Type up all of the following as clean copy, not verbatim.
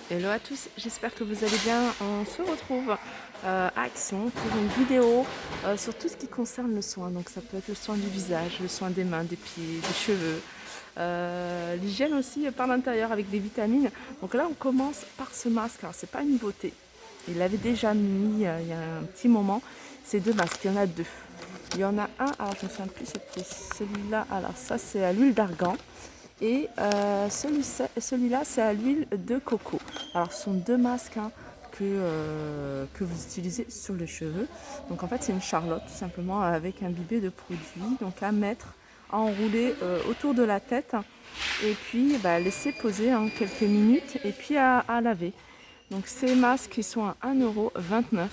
Hello à tous, j'espère que vous allez bien. On se retrouve à Action pour une vidéo sur tout ce qui concerne le soin. Donc ça peut être le soin du visage, le soin des mains, des pieds, des cheveux, l'hygiène aussi par l'intérieur avec des vitamines. Donc là on commence par ce masque. Alors c'est pas une nouveauté, il l'avait déjà mis il y a un petit moment. Ces deux masques, il y en a deux. Il y en a un, alors je ne me souviens plus, c'était celui-là. Alors ça c'est à l'huile d'argan. Et celui-là, c'est à l'huile de coco. Alors, ce sont deux masques que vous utilisez sur les cheveux. Donc, en fait, c'est une charlotte, tout simplement, avec un bibet de produit. Donc, à mettre, à enrouler autour de la tête. Et puis, laisser poser quelques minutes. Et puis, à laver. Donc, ces masques, ils sont à 1,29 €.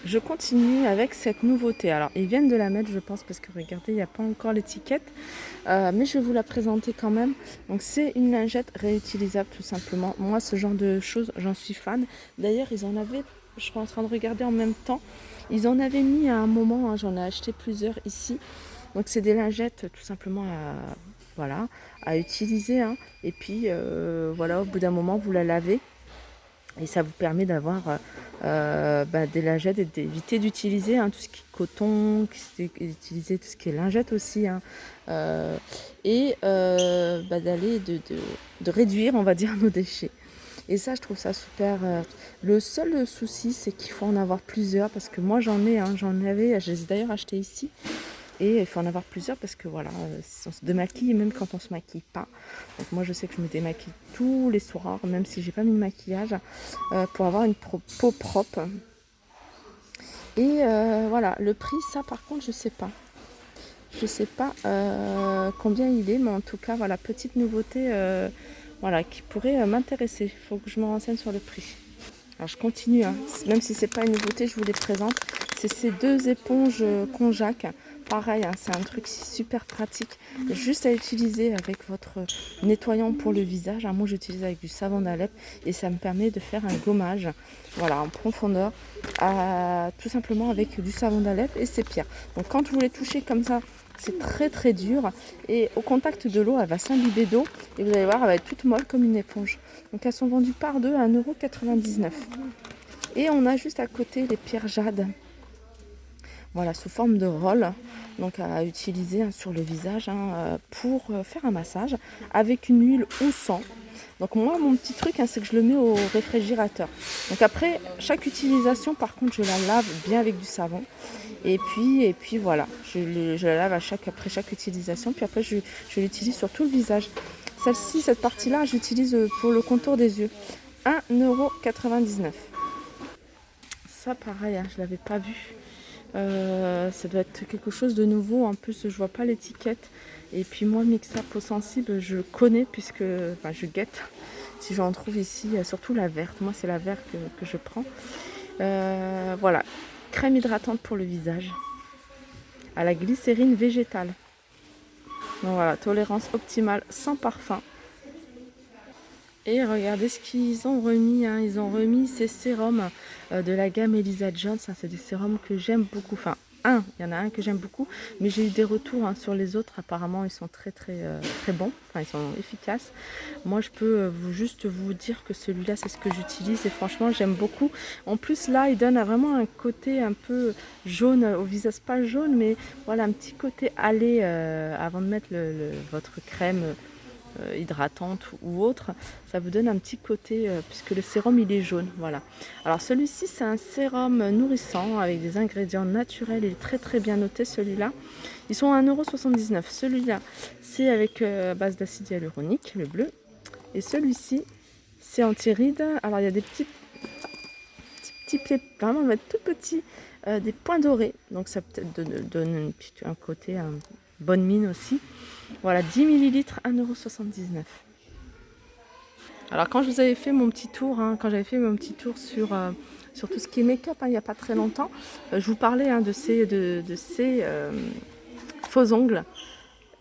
Je continue avec cette nouveauté. Alors, ils viennent de la mettre, je pense, parce que regardez, il n'y a pas encore l'étiquette. Mais je vais vous la présenter quand même. Donc, c'est une lingette réutilisable, tout simplement. Moi, ce genre de choses, j'en suis fan. D'ailleurs, ils en avaient, je suis en train de regarder en même temps. Ils en avaient mis à un moment, j'en ai acheté plusieurs ici. Donc, c'est des lingettes, tout simplement, voilà, à utiliser. Et puis, voilà, au bout d'un moment, vous la lavez. Et ça vous permet d'avoir des lingettes et d'éviter d'utiliser tout ce qui est coton, d'utiliser tout ce qui est lingette aussi. D'aller de réduire, on va dire, nos déchets. Et ça, je trouve ça super. Le seul souci, c'est qu'il faut en avoir plusieurs parce que moi, j'en avais, je les ai d'ailleurs achetés ici. Et il faut en avoir plusieurs parce que voilà, on se démaquille même quand on se maquille pas. Donc moi je sais que je me démaquille tous les soirs, même si j'ai pas mis de maquillage, pour avoir une peau propre. Et voilà, le prix, ça par contre je sais pas. Je sais pas combien il est, mais en tout cas voilà, petite nouveauté voilà, qui pourrait m'intéresser. Il faut que je me renseigne sur le prix. Alors je continue, même si c'est pas une nouveauté, je vous les présente. C'est ces deux éponges Konjac. Pareil, c'est un truc super pratique, juste à utiliser avec votre nettoyant pour le visage. Moi j'utilise avec du savon d'Alep et ça me permet de faire un gommage, voilà, en profondeur, tout simplement avec du savon d'Alep et ses pierres. Donc quand vous les touchez comme ça, c'est très très dur et au contact de l'eau, elle va s'imbiber d'eau et vous allez voir, elle va être toute molle comme une éponge. Donc elles sont vendues par deux à 1,99 €. Et on a juste à côté les pierres jade. Voilà, sous forme de roll, donc à utiliser sur le visage pour faire un massage avec une huile ou sans. Donc moi, mon petit truc, c'est que je le mets au réfrigérateur. Donc après, chaque utilisation, par contre, je la lave bien avec du savon. Et puis voilà, je la lave après chaque utilisation. Puis après, je l'utilise sur tout le visage. Celle-ci, cette partie-là, j'utilise pour le contour des yeux. 1,99 €. Ça, pareil, je ne l'avais pas vu. Ça doit être quelque chose de nouveau. En plus, je vois pas l'étiquette. Et puis moi, Mixa peau sensible, je connais puisque je guette. Si j'en trouve ici, surtout la verte. Moi, c'est la verte que je prends. Voilà, crème hydratante pour le visage à la glycérine végétale. Donc voilà, tolérance optimale sans parfum. Et regardez ce qu'ils ont remis. Ils ont remis ces sérums de la gamme Elisa Jones. C'est des sérums que j'aime beaucoup. Enfin, il y en a un que j'aime beaucoup, mais j'ai eu des retours sur les autres. Apparemment, ils sont très très bons. Enfin, ils sont efficaces. Moi, je peux juste vous dire que celui-là, c'est ce que j'utilise et franchement, j'aime beaucoup. En plus, là, il donne vraiment un côté un peu jaune au visage, pas jaune, mais voilà, un petit côté allé avant de mettre votre crème hydratante ou autre, ça vous donne un petit côté puisque le sérum il est jaune, voilà. Alors celui-ci c'est un sérum nourrissant avec des ingrédients naturels, il est très très bien noté celui-là. Ils sont à 1,79 €. Celui-là c'est avec base d'acide hyaluronique, le bleu, et celui-ci c'est anti-rides. Alors il y a des petits pieds, vraiment il va être tout petit, des points dorés, donc ça peut-être donne un côté bonne mine aussi. Voilà, 10 ml, 1,79 €. Alors quand je vous avais fait mon petit tour, quand j'avais fait mon petit tour sur tout ce qui est make-up, il n'y a pas très longtemps, je vous parlais de ces faux ongles.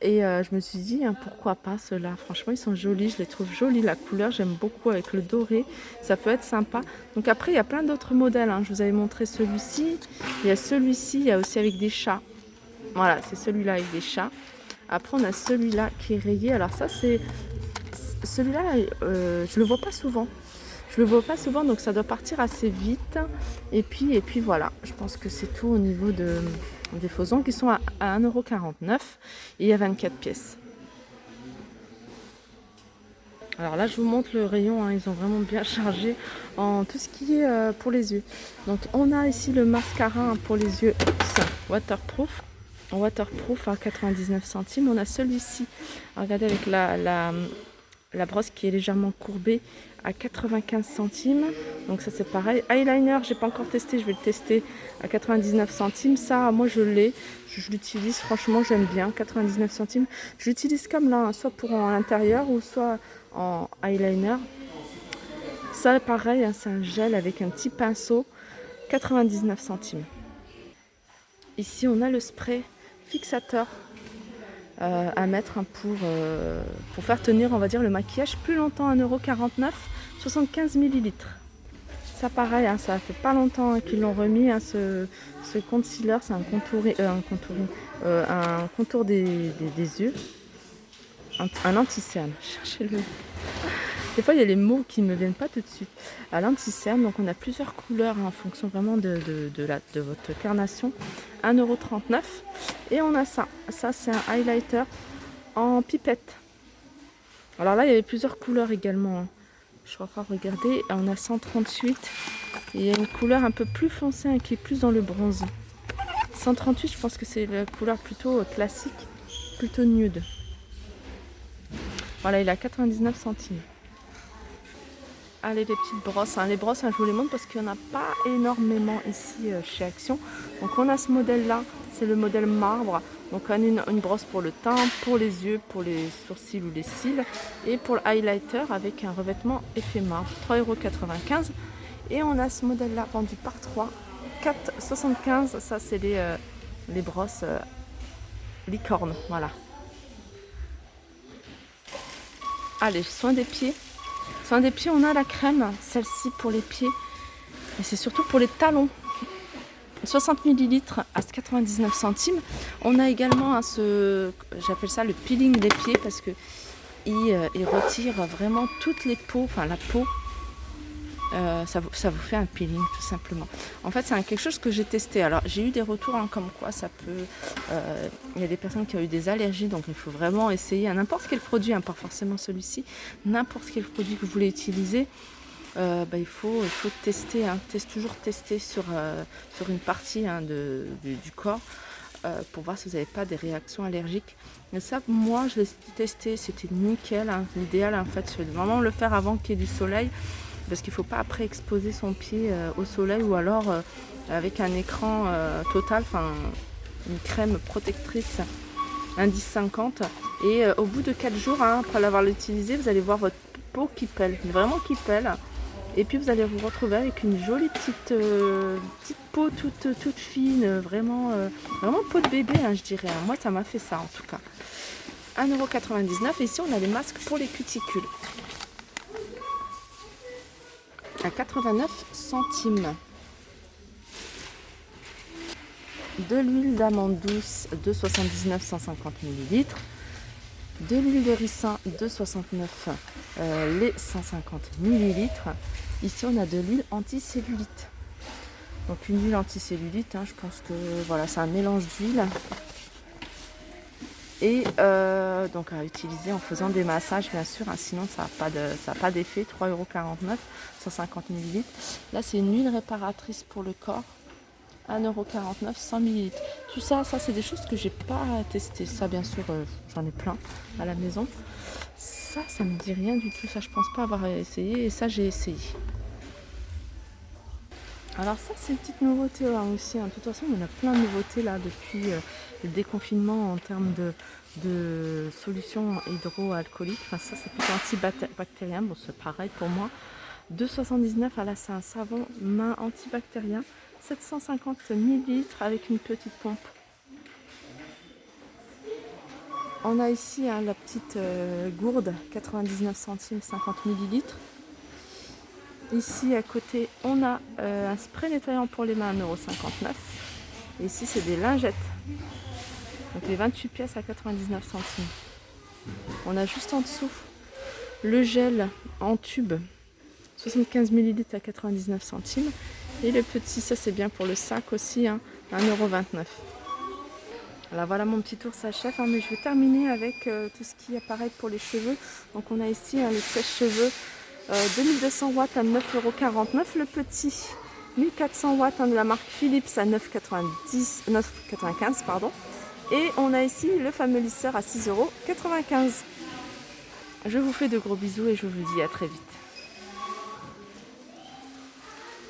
Et je me suis dit, pourquoi pas ceux-là. Franchement, ils sont jolis, je les trouve jolis. La couleur, j'aime beaucoup avec le doré. Ça peut être sympa. Donc après, il y a plein d'autres modèles. Je vous avais montré celui-ci. Il y a celui-ci, il y a aussi avec des chats. Voilà, c'est celui-là avec des chats. Après, on a celui-là qui est rayé. Alors ça, c'est celui-là, je le vois pas souvent. Je le vois pas souvent, donc ça doit partir assez vite. Et puis voilà, je pense que c'est tout au niveau des faux ongles qui sont à 1,49 € et il y a 24 pièces. Alors là, je vous montre le rayon, hein, ils ont vraiment bien chargé en tout ce qui est pour les yeux. Donc on a ici le mascara pour les yeux waterproof. Waterproof à 99 centimes. On a celui-ci, regardez, avec la brosse qui est légèrement courbée à 95 centimes. Donc ça c'est pareil. Eyeliner, j'ai pas encore testé, je vais le tester à 99 centimes. Ça, moi je l'ai, je l'utilise, franchement j'aime bien, 99 centimes. Je l'utilise comme là, hein, soit pour en intérieur ou soit en eyeliner. Ça pareil, hein, c'est un gel avec un petit pinceau, 99 centimes. Ici on a le spray fixateur à mettre, hein, pour faire tenir, on va dire, le maquillage plus longtemps. 1,49 €, 75 ml. Ça pareil, hein, ça fait pas longtemps qu'ils l'ont remis, hein, ce concealer, c'est un contour des yeux, un anti-cerne. Cherchez-le. Des fois, il y a les mots qui ne me viennent pas tout de suite. À l'anti-cerne, donc on a plusieurs couleurs, hein, en fonction vraiment de votre carnation. 1,39 €. Et on a ça. Ça, c'est un highlighter en pipette. Alors là, il y avait plusieurs couleurs également, hein. Je crois pas regarder. On a 138. Et il y a une couleur un peu plus foncée, hein, qui est plus dans le bronze. 138, je pense que c'est la couleur plutôt classique, plutôt nude. Voilà, il est à 99 centimes. Allez, les petites brosses, hein. Les brosses, hein, je vous les montre parce qu'il n'y en a pas énormément ici chez Action. Donc on a ce modèle là, c'est le modèle marbre. Donc on a une brosse pour le teint, pour les yeux, pour les sourcils ou les cils, et pour le highlighter avec un revêtement effet marbre, 3,95 €. Et on a ce modèle là vendu par 3, 4,75 €. Ça c'est les brosses licorne, voilà. Allez, soin des pieds. Soin des pieds, on a la crème, celle-ci pour les pieds. Et c'est surtout pour les talons. 60 ml à 99 centimes. On a également j'appelle ça le peeling des pieds parce que il retire vraiment toutes les peaux, enfin la peau. Ça vous fait un peeling tout simplement. En fait, c'est quelque chose que j'ai testé. Alors, j'ai eu des retours, hein, comme quoi ça peut... il y a des personnes qui ont eu des allergies, donc il faut vraiment essayer à n'importe quel produit, hein, pas forcément celui-ci, n'importe quel produit que vous voulez utiliser. Il faut tester, hein, toujours tester sur une partie, hein, du corps pour voir si vous n'avez pas des réactions allergiques. Mais ça, moi, je l'ai testé, c'était nickel, hein. L'idéal, en fait, c'est de vraiment le faire avant qu'il y ait du soleil. Parce qu'il ne faut pas après exposer son pied au soleil ou alors avec un écran total, enfin une crème protectrice indice 50. Et au bout de 4 jours, hein, après l'avoir utilisé, vous allez voir votre peau qui pèle, vraiment qui pèle. Et puis vous allez vous retrouver avec une jolie petite peau toute fine, vraiment peau de bébé, hein, je dirais. Moi, ça m'a fait ça en tout cas. 1,99 €. Et ici, on a les masques pour les cuticules. À 89 centimes. De l'huile d'amande douce, 2,79 €, 150 ml. De l'huile de ricin, 2,69 € les 150 ml. Ici, on a de l'huile anticellulite. Donc une huile anticellulite, hein, je pense que voilà, c'est un mélange d'huile. Et donc à utiliser en faisant des massages, bien sûr, hein, sinon ça n'a pas d'effet. 3,49 €, 150 ml. Là, c'est une huile réparatrice pour le corps, 1,49 €, 100 ml. Tout ça, c'est des choses que j'ai pas testé. Ça, bien sûr, j'en ai plein à la maison. Ça me dit rien du tout. Ça, je pense pas avoir essayé. Et ça, j'ai essayé. Alors ça, c'est une petite nouveauté là aussi, hein. De toute façon, on a plein de nouveautés là depuis le déconfinement en termes de solutions hydroalcooliques. Enfin, ça, c'est plutôt antibactérien. Bon, c'est pareil pour moi. 2,79 €. Là, c'est un savon main antibactérien. 750 ml avec une petite pompe. On a ici, hein, la petite gourde, 99 centimes, 50 ml. Ici à côté, on a un spray nettoyant pour les mains, 1,59 €. Et ici, c'est des lingettes. Donc les 28 pièces à 99 centimes. On a juste en dessous Le gel en tube, 75 ml à 99 centimes. Et le petit, ça c'est bien pour le sac aussi, hein, 1,29 €. Alors voilà, mon petit tour s'achève, hein, mais je vais terminer avec tout ce qui apparaît pour les cheveux. Donc on a ici le sèche-cheveux 2200 watts à 9,49 €. Le petit 1400 watts de la marque Philips à 9,95 €, pardon. Et on a ici le fameux lisseur à 6,95 €. Je vous fais de gros bisous et je vous dis à très vite.